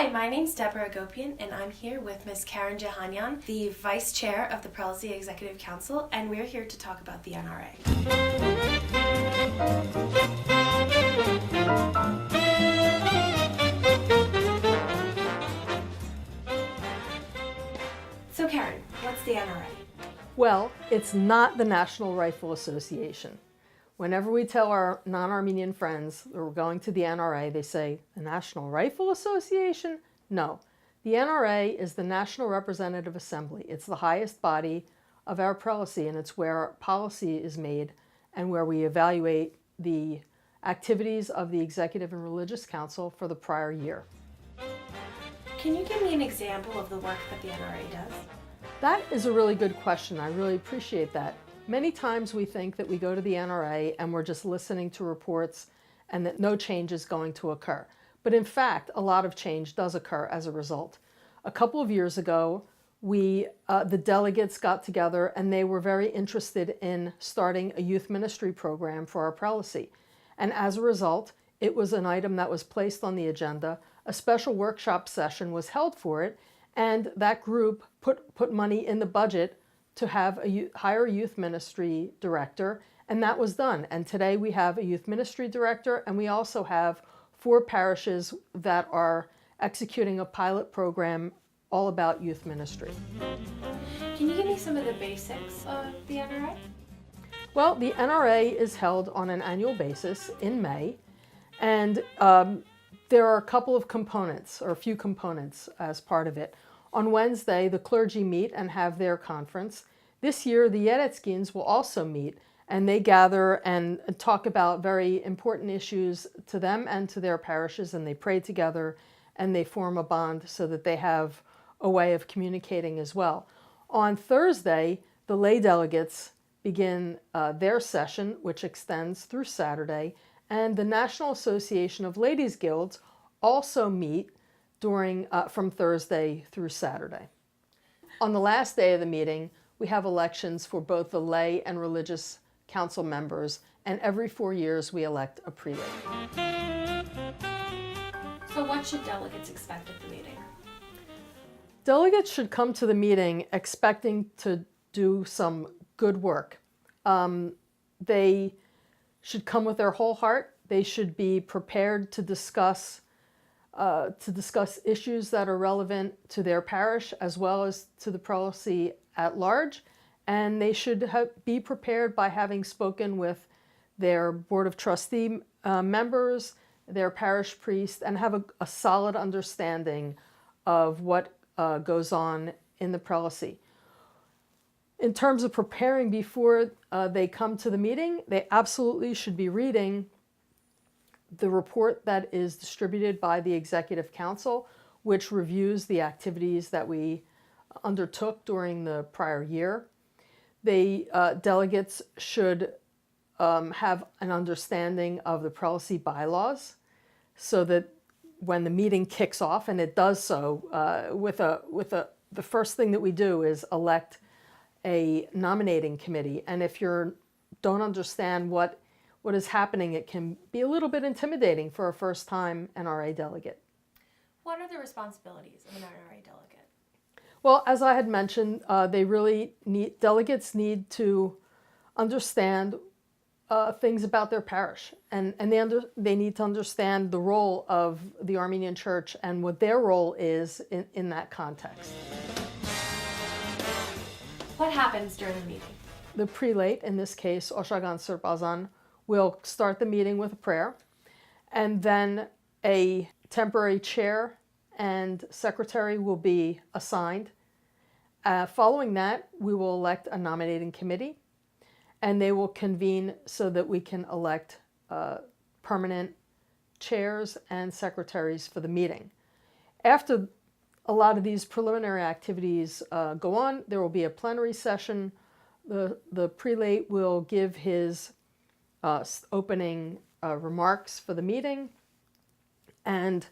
Hi, my name's Deborah Agopian, and I'm here with Ms. Karen Jehanian, the Vice Chair of the Prelacy Executive Council, and we're here to talk about the NRA. So Karen, what's the NRA? Well, it's not the National Rifle Association. Whenever we tell our non-Armenian friends that we're going to the NRA, they say, the National Rifle Association? No. The NRA is the National Representative Assembly. It's the highest body of our prelacy, and it's where policy is made and where we evaluate the activities of the Executive and Religious Council for the prior year. Can you give me an example of the work that the NRA does? That is a really good question. I really appreciate that. Many times we think that we go to the NRA and we're just listening to reports and that no change is going to occur. But in fact, a lot of change does occur as a result. A couple of years ago, the delegates got together and they were very interested in starting a youth ministry program for our prelacy. And as a result, it was an item that was placed on the agenda. A special workshop session was held for it, and that group put money in the budget to have hire a youth ministry director, and that was done. And today we have a youth ministry director, and we also have 4 parishes that are executing a pilot program all about youth ministry. Can you give me some of the basics of the NRA? Well, the NRA is held on an annual basis in May, and there are a couple of components, or a few components as part of it. On Wednesday, the clergy meet and have their conference. This year, the Yeretskins will also meet, and they gather and talk about very important issues to them and to their parishes, and they pray together, and they form a bond so that they have a way of communicating as well. On Thursday, the lay delegates begin their session, which extends through Saturday, and the National Association of Ladies Guilds also meet from Thursday through Saturday. On the last day of the meeting, we have elections for both the lay and religious council members, and every 4 years we elect a prelate. So what should delegates expect at the meeting? Delegates should come to the meeting expecting to do some good work. They should come with their whole heart. They should be prepared to discuss issues that are relevant to their parish as well as to the prelacy at large, and they should be prepared by having spoken with their board of trustee members, their parish priest, and have a solid understanding of what goes on in the prelacy. In terms of preparing before they come to the meeting, they absolutely should be reading the report that is distributed by the Executive Council, which reviews the activities that we undertook during the prior year. The delegates should have an understanding of the prelacy bylaws so that when the meeting kicks off, and it does so, the first thing that we do is elect a nominating committee. And if you don't understand what is happening, it can be a little bit intimidating for a first-time NRA delegate. What are the responsibilities of an NRA delegate? Well, as I had mentioned, delegates need to understand things about their parish, and they need to understand the role of the Armenian Church and what their role is in that context. What happens during the meeting? The prelate, in this case, Oshagan Sirpazan, will start the meeting with a prayer, and then a temporary chair and secretary will be assigned. Following that, we will elect a nominating committee, and they will convene so that we can elect permanent chairs and secretaries for the meeting. After a lot of these preliminary activities go on, there will be a plenary session. The prelate will give his opening remarks for the meeting, and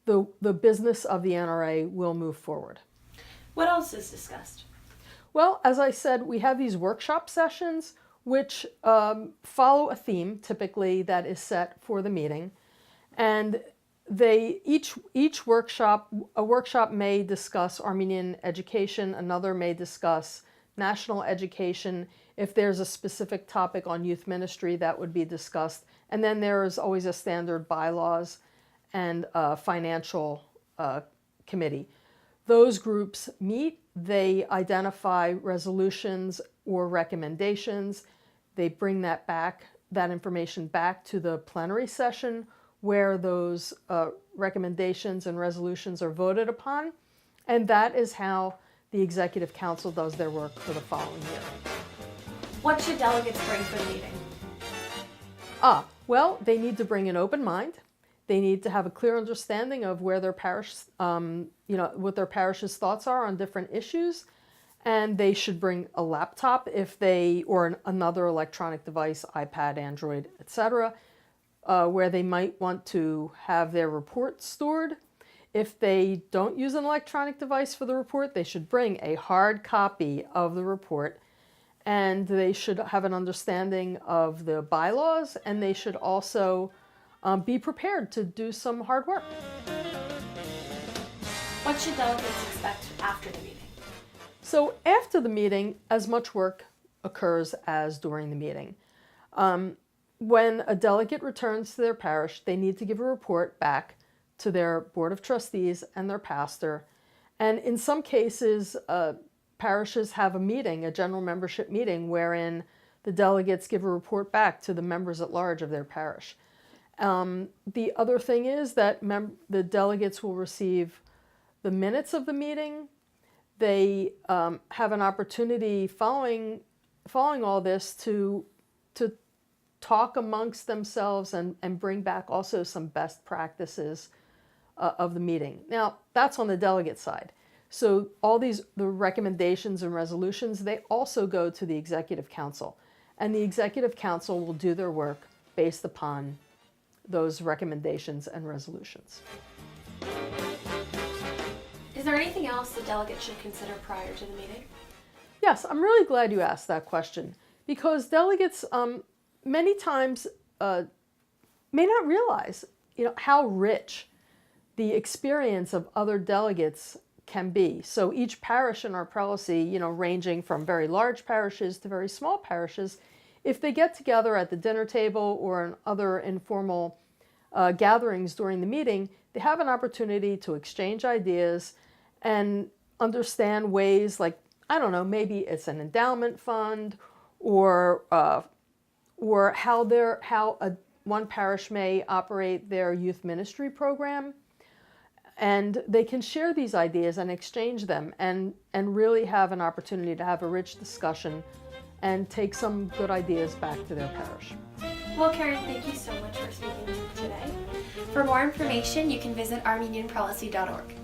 the business of the NRA will move forward. What else is discussed? Well, as I said, we have these workshop sessions which follow a theme typically that is set for the meeting, and each workshop, a workshop may discuss Armenian education, another may discuss national education. If there's a specific topic on youth ministry, that would be discussed. And then there is always a standard bylaws and financial committee. Those groups meet, they identify resolutions or recommendations, they bring that information back to the plenary session where those recommendations and resolutions are voted upon, and that is how the Executive Council does their work for the following year. What should delegates bring for the meeting? Well, they need to bring an open mind. They need to have a clear understanding of where their parish, what their parish's thoughts are on different issues, and they should bring a laptop or another electronic device, iPad, Android, etc., where they might want to have their report stored. If they don't use an electronic device for the report, they should bring a hard copy of the report, and they should have an understanding of the bylaws, and they should also be prepared to do some hard work. What should delegates expect after the meeting? So after the meeting, as much work occurs as during the meeting. When a delegate returns to their parish, they need to give a report back to their Board of Trustees and their pastor. And in some cases, parishes have a general membership meeting, wherein the delegates give a report back to the members at large of their parish. The other thing is that the delegates will receive the minutes of the meeting. They have an opportunity following all this to talk amongst themselves and bring back also some best practices of the meeting. Now, that's on the delegate side. So the recommendations and resolutions, they also go to the Executive Council. And the Executive Council will do their work based upon those recommendations and resolutions. Is there anything else the delegates should consider prior to the meeting? Yes, I'm really glad you asked that question, because delegates many times may not realize how rich the experience of other delegates can be. So each parish in our prelacy, ranging from very large parishes to very small parishes, if they get together at the dinner table or in other informal gatherings during the meeting, they have an opportunity to exchange ideas and understand ways like, I don't know, maybe it's an endowment fund or how one parish may operate their youth ministry program. And they can share these ideas and exchange them and really have an opportunity to have a rich discussion and take some good ideas back to their parish. Well, Karen, thank you so much for speaking today. For more information, you can visit armenianprelacy.org.